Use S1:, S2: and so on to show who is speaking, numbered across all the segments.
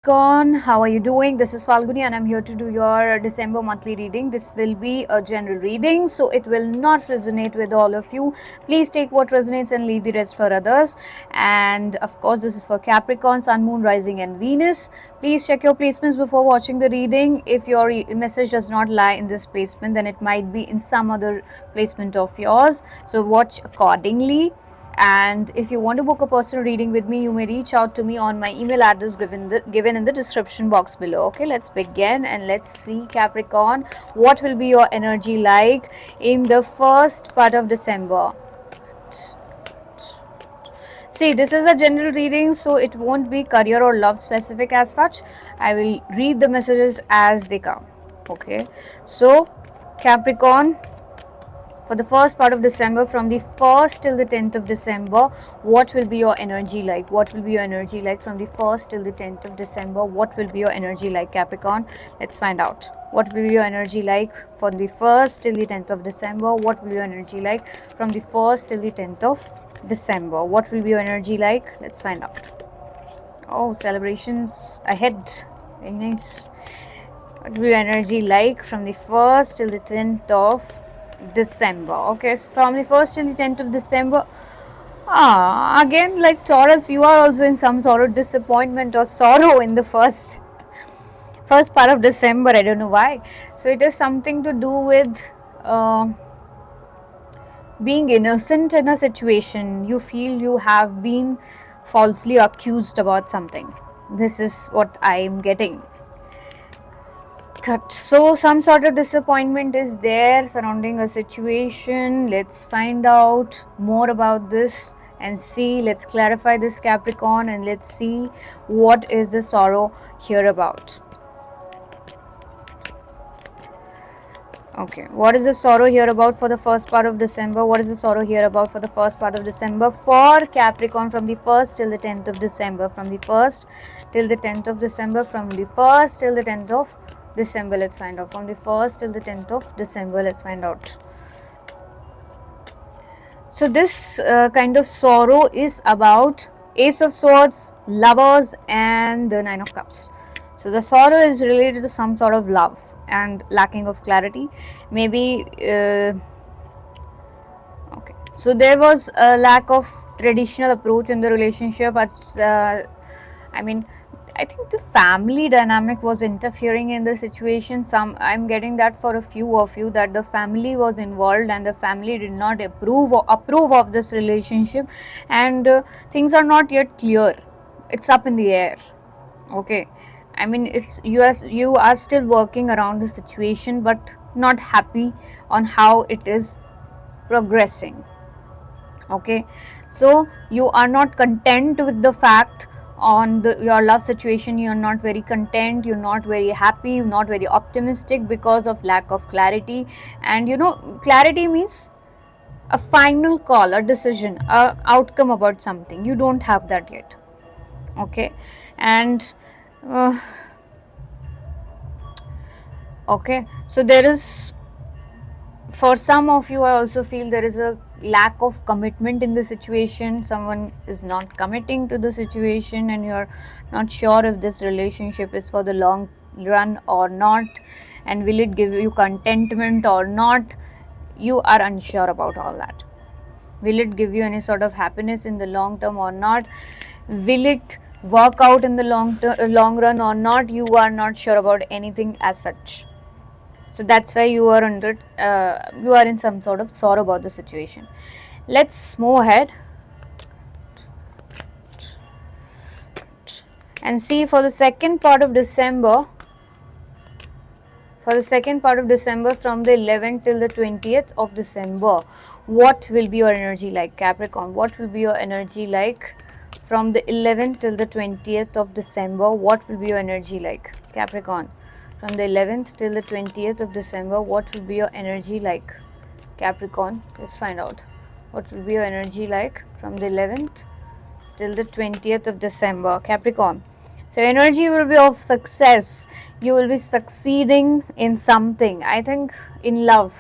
S1: Capricorn, how are you doing? This is Falguni and I'm here to do your December monthly reading. This will be a general reading, so it will not resonate with all of you. Please take what resonates and leave the rest for others. And of course, this is for Capricorn, Sun, Moon, Rising, and Venus. Please check your placements before watching the reading. If your message does not lie in this placement, then it might be in some other placement of yours. So watch accordingly. And if you want to book a personal reading with me, you may reach out to me on my email address given in the description box below. Okay, let's begin and let's see, Capricorn, what will be your energy like in the first part of December. See, this is a general reading, so it won't be career or love specific as such. I will read the messages as they come. Okay, so Capricorn, for the first part of December, from the 1st till the 10th of December, what will be your energy like? What will be your energy like from the 1st till the 10th of December? What will be your energy like, Capricorn? Let's find out. What will be your energy like from the 1st till the 10th of December? What will be your energy like from the 1st till the 10th of December? What will be your energy like? Let's find out. Oh, celebrations ahead. Very nice. What will be your energy like from the 1st till the 10th of December? Okay, so from the 1st till the 10th of December, again, like Taurus, you are also in some sort of disappointment or sorrow in the first part of December. I don't know why. So it is something to do with uh, being innocent in a situation. You feel you have been falsely accused about something. This is what I am getting. Cut. So some sort of disappointment is there surrounding a situation. Let's find out more about this and see. Let's clarify this, Capricorn, and let's see what is the sorrow here about. Okay, what is the sorrow here about for the first part of December? What is the sorrow here about for the first part of December for Capricorn from the 1st till the 10th of December? From the 1st till the 10th of December, from the 1st till the 10th of December, let's find out. From the 1st till the 10th of December, let's find out. So this kind of sorrow is about Ace of Swords, Lovers, and the Nine of Cups. So the sorrow is related to some sort of love and lacking of clarity. Maybe okay. So there was a lack of traditional approach in the relationship. I mean, I think the family dynamic was interfering in the situation. I'm getting that for a few of you, that the family was involved and the family did not approve of this relationship, and things are not yet clear. It's up in the air. Okay, I mean, it's you are still working around the situation, but not happy on how it is progressing. Okay, so you are not content with the fact on your love situation. You're not very content, you're not very happy, you're not very optimistic because of lack of clarity. And clarity means a final call, a decision, a outcome about something. You don't have that yet. Okay, and okay, so there is, for some of you, I also feel there is a lack of commitment in the situation. Someone is not committing to the situation and you're not sure if this relationship is for the long run or not, and will it give you contentment or not. You are unsure about all that. Will it give you any sort of happiness in the long term or not? Will it work out in the long run or not? You are not sure about anything as such. So that's why you are you are in some sort of sorrow about the situation. Let's move ahead and see for the second part of December. For the second part of December, from the 11th till the 20th of December, what will be your energy like, Capricorn? What will be your energy like from the 11th till the 20th of December? What will be your energy like, Capricorn? From the 11th till the 20th of December, what will be your energy like, Capricorn? Let's find out. What will be your energy like from the 11th till the 20th of December, Capricorn? So energy will be of success. You will be succeeding in something. I think in love.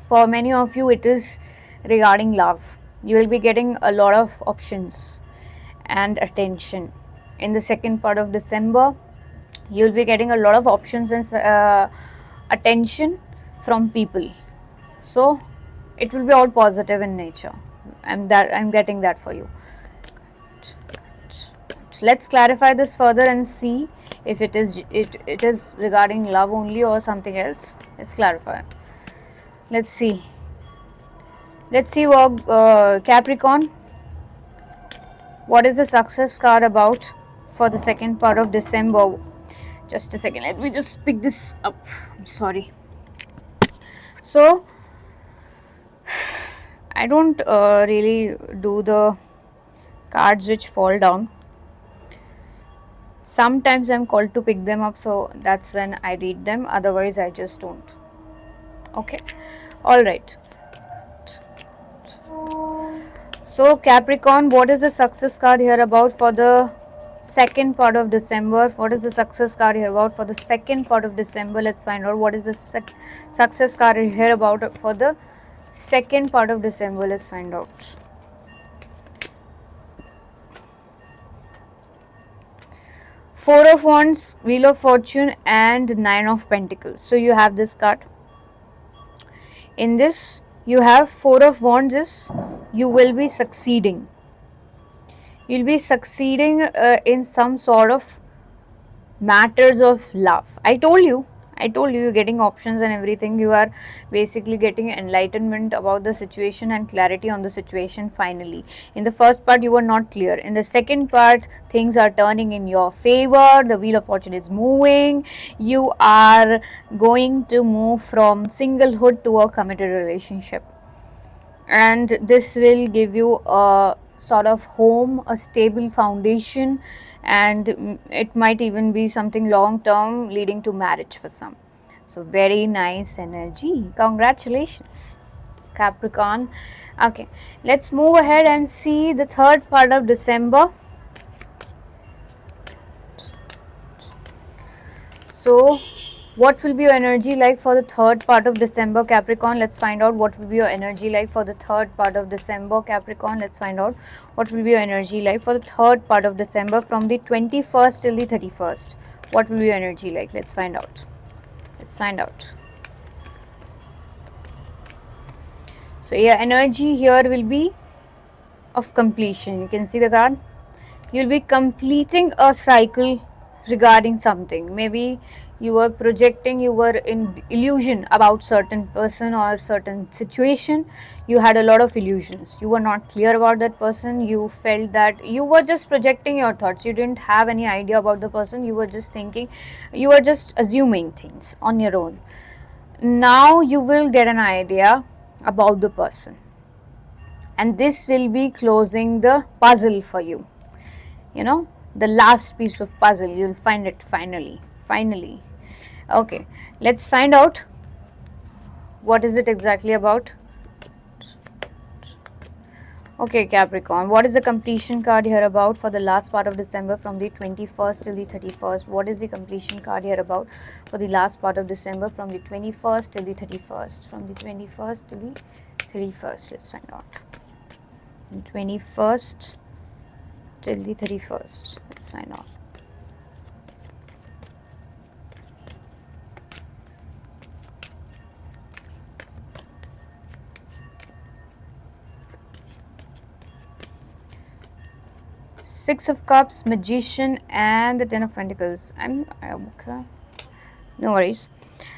S1: For many of you, it is regarding love. You will be getting a lot of options and attention in the second part of December. You'll be getting a lot of options and attention from people. So it will be all positive in nature. I'm getting that for you. Let's clarify this further and see if it is regarding love only or something else. Let's clarify. Let's see. Let's see what Capricorn. What is the success card about for the second part of December? Just a second. Let me just pick this up. I'm sorry. So I don't really do the cards which fall down. Sometimes I'm called to pick them up, so that's when I read them. Otherwise, I just don't. Okay. All right. So Capricorn, what is the success card here about for the second part of December? What is the success card here about for the second part of December? Let's find out what is the success card here about for the second part of December. Let's find out. Four of Wands, Wheel of Fortune, and Nine of Pentacles. So you have this card. In this, you have Four of Wands is you will be succeeding. You'll be succeeding in some sort of matters of love. I told you you're getting options and everything. You are basically getting enlightenment about the situation and clarity on the situation. Finally, in the first part you were not clear. In the second part, things are turning in your favor. The wheel of fortune is moving. You are going to move from singlehood to a committed relationship, and this will give you a sort of home, a stable foundation, and it might even be something long term leading to marriage for some. So very nice energy. Congratulations, Capricorn. Okay, let's move ahead and see the third part of December. So what will be your energy like for the third part of December, Capricorn? Let's find out what will be your energy like for the third part of December, Capricorn. Let's find out what will be your energy like for the third part of December from the 21st till the 31st. What will be your energy like? Let's find out. Let's find out. So your energy here will be of completion. You can see the card. You'll be completing a cycle regarding something. Maybe you were projecting, you were in illusion about certain person or certain situation. You had a lot of illusions. You were not clear about that person. You felt that you were just projecting your thoughts. You didn't have any idea about the person. You were just thinking, you were just assuming things on your own. Now you will get an idea about the person, and this will be closing the puzzle for you. You know, the last piece of puzzle, you'll find it finally. Okay, let's find out what is it exactly about. Okay, Capricorn, what is the completion card here about for the last part of December from the 21st till the 31st? What is the completion card here about for the last part of December from the 21st till the 31st? From the 21st till the 31st, let's find out. 21st till the 31st, let's find out. Six of Cups, Magician, and the Ten of Pentacles. I'm okay. No worries.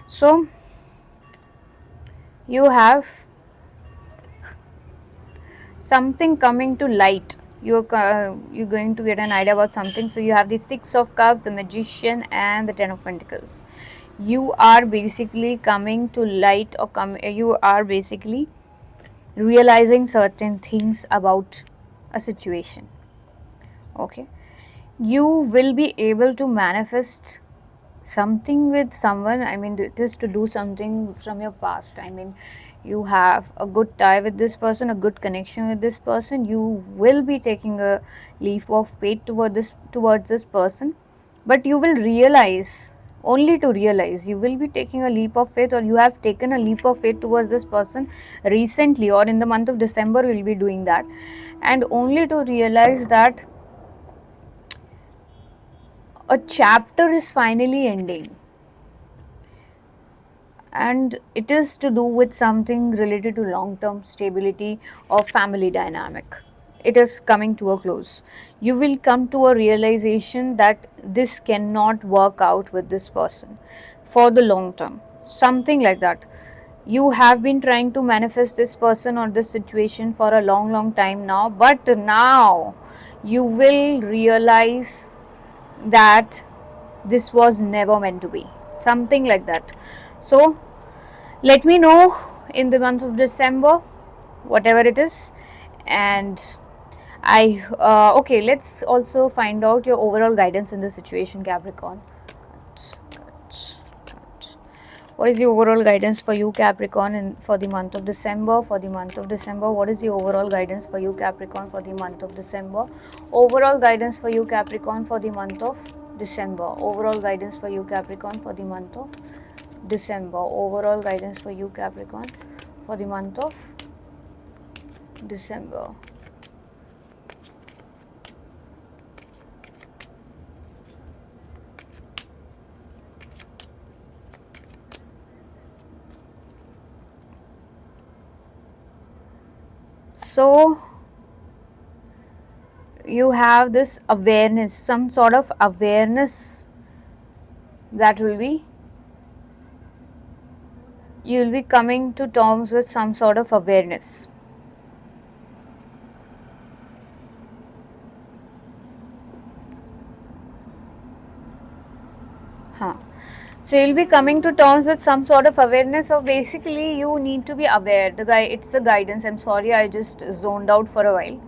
S1: So you have something coming to light. You're going to get an idea about something. So you have the Six of Cups, the Magician, and the Ten of Pentacles. You are basically coming to light, or you are basically realizing certain things about a situation. Okay, you will be able to manifest something with someone. I mean, just to do something from your past. I mean, you have a good tie with this person, a good connection with this person. You will be taking a leap of faith towards this person, but you will realize, only to realize, you will be taking a leap of faith, or you have taken a leap of faith towards this person recently, or in the month of December, will be doing that, and only to realize that A chapter is finally ending, and it is to do with something related to long term stability or family dynamic. It is coming to a close. You will come to a realization that this cannot work out with this person for the long term, something like that. You have been trying to manifest this person or this situation for a long time now, but now you will realize that this was never meant to be, something like that. So let me know in the month of December, whatever it is. And okay, let's also find out your overall guidance in this situation, Capricorn. Cut. What is the overall guidance for you, Capricorn, for the month of December? For the month of December, what is the overall guidance for you, Capricorn, for the month of December? Overall guidance for you, Capricorn, for the month of December. Overall guidance for you, Capricorn, for the month of December. Overall guidance for you, Capricorn, for the month of December. So you have this awareness, some sort of awareness that will be, you will be coming to terms with some sort of awareness. Huh. So you'll be coming to terms with some sort of awareness of, basically you need to be aware. It's a guidance. I'm sorry, I just zoned out for a while.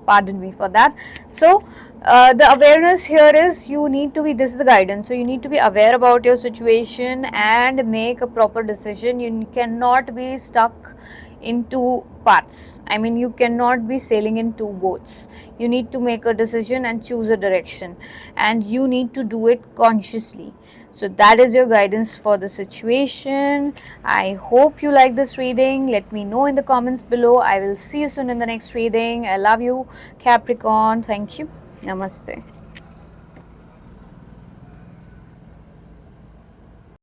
S1: Pardon me for that. So the awareness here is, you need to be, this is the guidance. So you need to be aware about your situation and make a proper decision. You cannot be stuck in two paths. I mean, you cannot be sailing in two boats. You need to make a decision and choose a direction, and you need to do it consciously. So that is your guidance for the situation. I hope you like this reading. Let me know in the comments below. I will see you soon in the next reading. I love you, Capricorn. Thank you. Namaste.